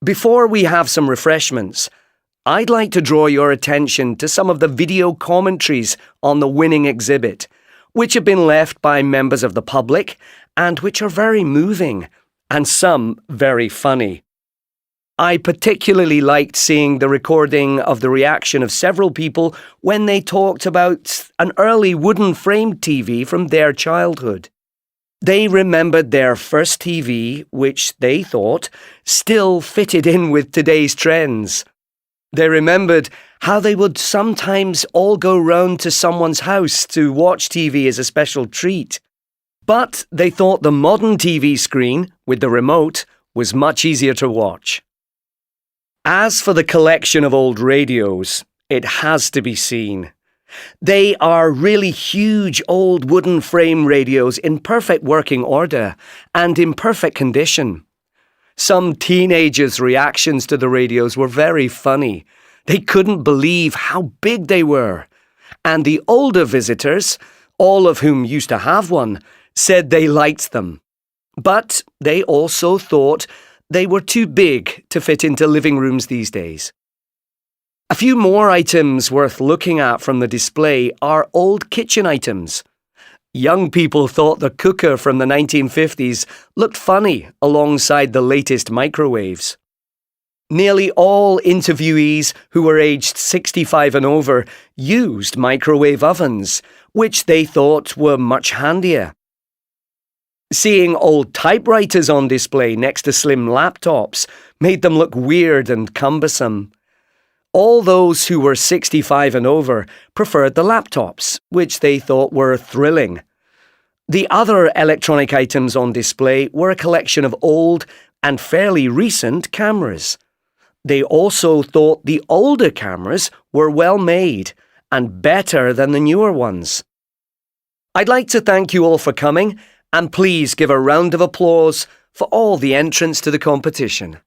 Before we have some refreshments, I'd like to draw your attention to some of the video commentaries on the winning exhibit, which have been left by members of the public and which are very moving, and some very funny. I particularly liked seeing the recording of the reaction of several people when they talked about an early wooden framed TV from their childhood. They remembered their first TV, which they thought still fitted in with today's trends. They remembered how they would sometimes all go round to someone's house to watch TV as a special treat. But they thought the modern TV screen, with the remote, was much easier to watch. As for the collection of old radios, it has to be seen. They are really huge old wooden frame radios in perfect working order and in perfect condition. Some teenagers' reactions to the radios were very funny. They couldn't believe how big they were. And the older visitors, all of whom used to have one, said they liked them. But they also thought they were too big to fit into living rooms these days. A few more items worth looking at from the display are old kitchen items. Young people thought the cooker from the 1950s looked funny alongside the latest microwaves. Nearly all interviewees who were aged 65 and over used microwave ovens, which they thought were much handier. Seeing old typewriters on display next to slim laptops made them look weird and cumbersome. All those who were 65 and over preferred the laptops, which they thought were thrilling. The other electronic items on display were a collection of old and fairly recent cameras. They also thought the older cameras were well made and better than the newer ones. I'd like to thank you all for coming, and please give a round of applause for all the entrants to the competition.